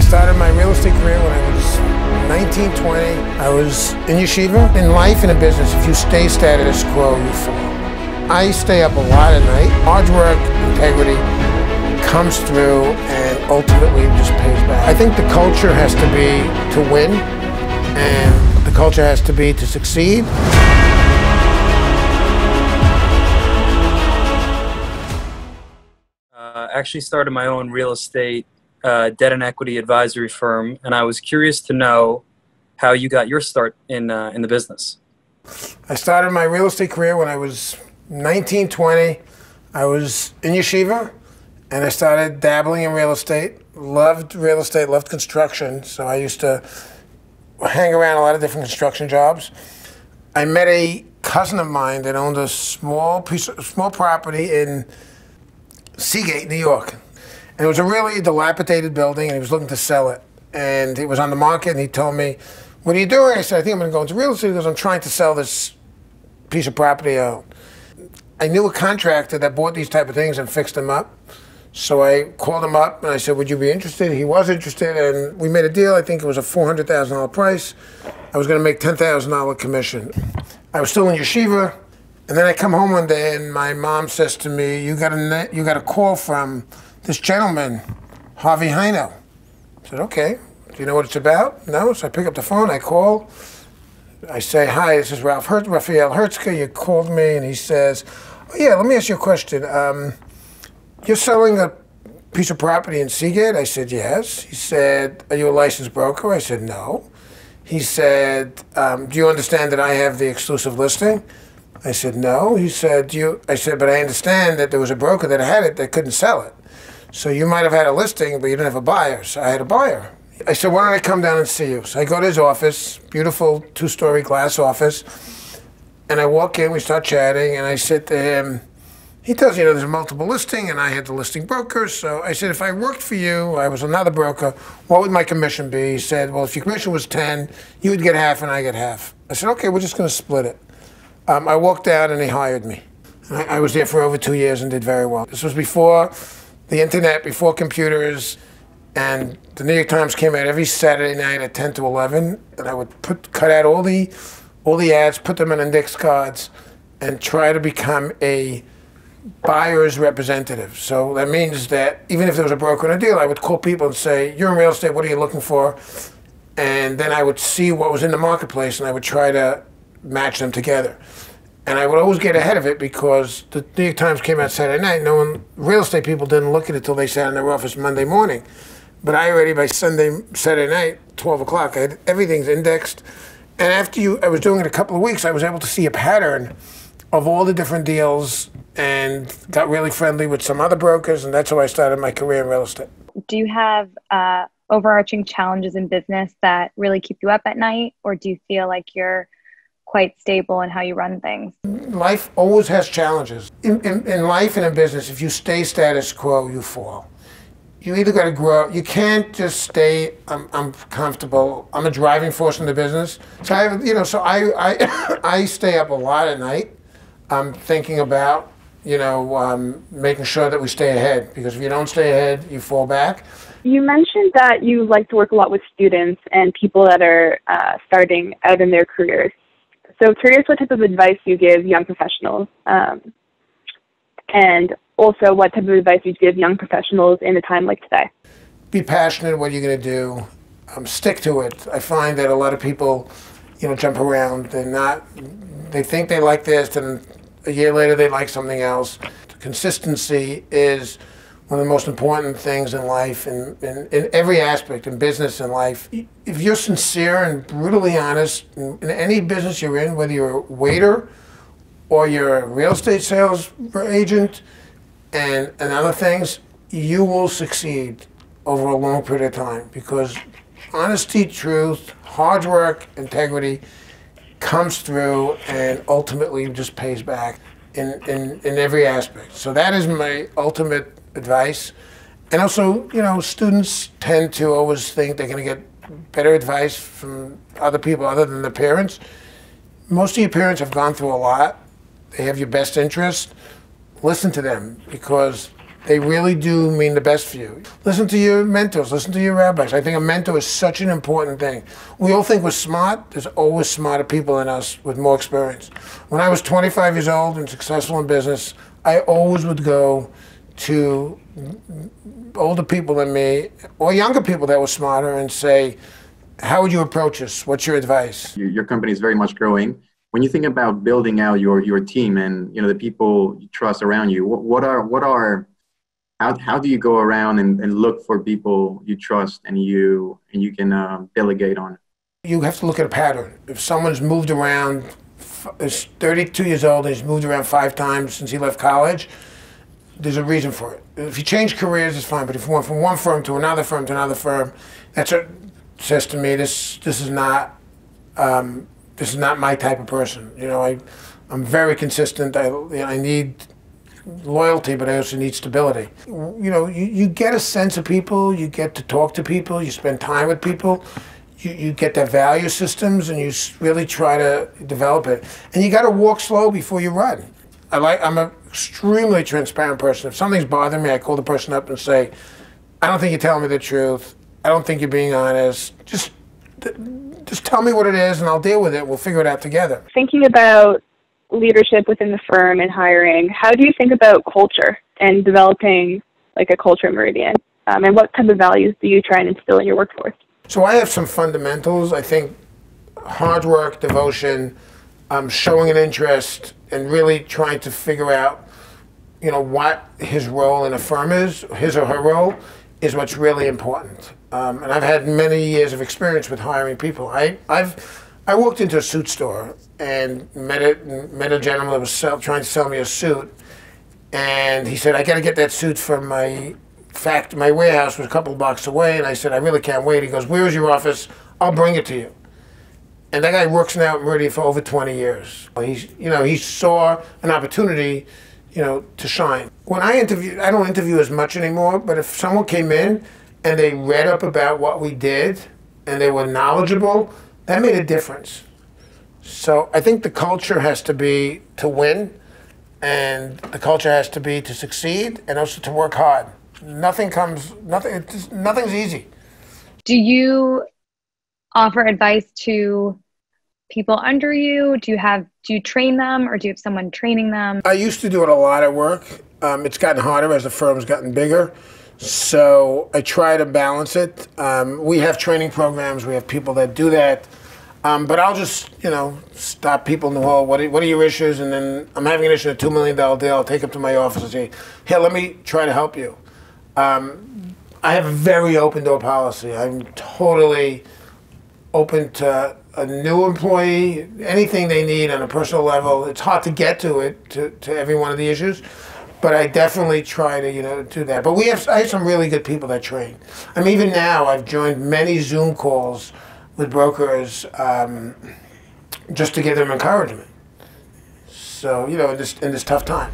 started my real estate career when I was 19, 20. I was in yeshiva. In life and in business, if you stay status quo, you fall. I stay up a lot at night. Hard work, integrity comes through and ultimately just pays back. I think the culture has to be to win, and the culture has to be to succeed. I actually started my own real estate debt and equity advisory firm, and I was curious to know how you got your start in the business. I started my real estate career when I was 19, 20. I was in yeshiva, and I started dabbling in real estate. Loved real estate, loved construction, so I used to hang around a lot of different construction jobs. I met a cousin of mine that owned a small property in Seagate, New York. And it was a really dilapidated building, and he was looking to sell it. And it was on the market, and he told me, "What are you doing?" I said, "I think I'm going to go into real estate because I'm trying to sell this piece of property I own." I knew a contractor that bought these type of things and fixed them up. So I called him up, and I said, "Would you be interested?" He was interested, and we made a deal. I think it was a $400,000 price. I was going to make $10,000 commission. I was still in yeshiva. And then I come home one day, and my mom says to me, you got a call from this gentleman, Harvey Heino." I said, "Okay, do you know what it's about?" "No." So I pick up the phone, I call. I say, "Hi, this is Ralph Herzka. You called me." And he says, "Oh yeah, let me ask you a question. You're selling a piece of property in Seagate?" I said, "Yes." He said, "Are you a licensed broker?" I said, "No." He said, "Do you understand that I have the exclusive listing?" I said, "No." He said, I said, "But I understand that there was a broker that had it that couldn't sell it. So you might have had a listing, but you didn't have a buyer." So I had a buyer. I said, "Why don't I come down and see you?" So I go to his office, beautiful 2-story glass office. And I walk in, we start chatting, and I said to him, he tells me, there's a multiple listing, and I had the listing broker. So I said, "If I worked for you, I was another broker, what would my commission be?" He said, "Well, if your commission was 10, you would get half and I get half." I said, "Okay, we're just going to split it." I walked out and he hired me. I was there for over 2 years and did very well. This was before the internet, before computers, and the New York Times came out every Saturday night at 10 to 11, and I would cut out all the ads, put them in index cards, and try to become a buyer's representative. So that means that even if there was a broker in a deal, I would call people and say, "You're in real estate, what are you looking for?" And then I would see what was in the marketplace, and I would try to match them together. And I would always get ahead of it because the New York Times came out Saturday night. Real estate people didn't look at it till they sat in their office Monday morning. But I already, by Saturday night, 12 o'clock, I had everything's indexed. And after I was doing it a couple of weeks, I was able to see a pattern of all the different deals and got really friendly with some other brokers, and that's how I started my career in real estate. Do you have overarching challenges in business that really keep you up at night, or do you feel like you're quite stable in how you run things? Life always has challenges. In life and in business, if you stay status quo, you fall. You either got to grow. You can't just stay, I'm comfortable. I'm a driving force in the business. So I stay up a lot at night. I'm thinking about, making sure that we stay ahead, because if you don't stay ahead, you fall back. You mentioned that you like to work a lot with students and people that are starting out in their careers. So curious what type of advice you give young professionals, and also what type of advice you give young professionals in a time like today. Be passionate what you're going to do. Stick to it. I find that a lot of people, jump around. They think they like this, and a year later they like something else. Consistency is one of the most important things in life, in every aspect, in business and life. If you're sincere and brutally honest in any business you're in, whether you're a waiter or you're a real estate sales agent and other things, you will succeed over a long period of time, because honesty, truth, hard work, integrity comes through and ultimately just pays back in every aspect. So that is my ultimate advice. And also, students tend to always think they're going to get better advice from other people other than their parents. Most of your parents have gone through a lot. They have your best interest. Listen to them, because They really do mean the best for you. Listen to your mentors, listen to your rabbis. I think a mentor is such an important thing. We all think we're smart. There's always smarter people than us with more experience. When I was 25 years old and successful in business, I always would go to older people than me or younger people that were smarter and say, how would you approach this? What's your advice? Your company is very much growing. When you think about building out your team and the people you trust around you, how do you go around and look for people you trust and you can delegate on? You have to look at a pattern. If someone's moved around, is 32 years old and he's moved around 5 times since he left college, there's a reason for it. If you change careers, it's fine. But if you went from one firm to another firm to another firm, that's what says to me this is not my type of person. I'm very consistent. I need loyalty, but I also need stability. You get a sense of people. You get to talk to people. You spend time with people. You get their value systems, and you really try to develop it. And you got to walk slow before you run. I'm an extremely transparent person. If something's bothering me, I call the person up and say, I don't think you're telling me the truth. I don't think you're being honest. Just tell me what it is, and I'll deal with it. We'll figure it out together. Thinking about leadership within the firm and hiring, how do you think about culture and developing like a culture meridian? And what type of values do you try and instill in your workforce? So I have some fundamentals. I think hard work, devotion, showing an interest, and really trying to figure out, what his role in a firm is, his or her role, is what's really important. And I've had many years of experience with hiring people. I walked into a suit store and met a gentleman that was trying to sell me a suit, and he said, I got to get that suit from my warehouse was a couple of blocks away, and I said, I really can't wait. He goes, where is your office? I'll bring it to you. And that guy works now at Meridian for over 20 years. He saw an opportunity, to shine. When I interview, I don't interview as much anymore, but if someone came in and they read up about what we did and they were knowledgeable, that made a difference. So I think the culture has to be to win, and the culture has to be to succeed, and also to work hard. Nothing's easy. Do you offer advice to people under you? Do you train them, or do you have someone training them? I used to do it a lot at work. It's gotten harder as the firm's gotten bigger. So I try to balance it. We have training programs. We have people that do that. But I'll just, stop people in the hall. What are your issues? And then I'm having an issue, a $2 million deal. I'll take it to my office and say, here, let me try to help you. I have a very open door policy. I'm totally open to a new employee, anything they need on a personal level. It's hard to get to every one of the issues, but I definitely try to, do that. But I have some really good people that train. Even now, I've joined many Zoom calls with brokers just to give them encouragement. So, in this tough time.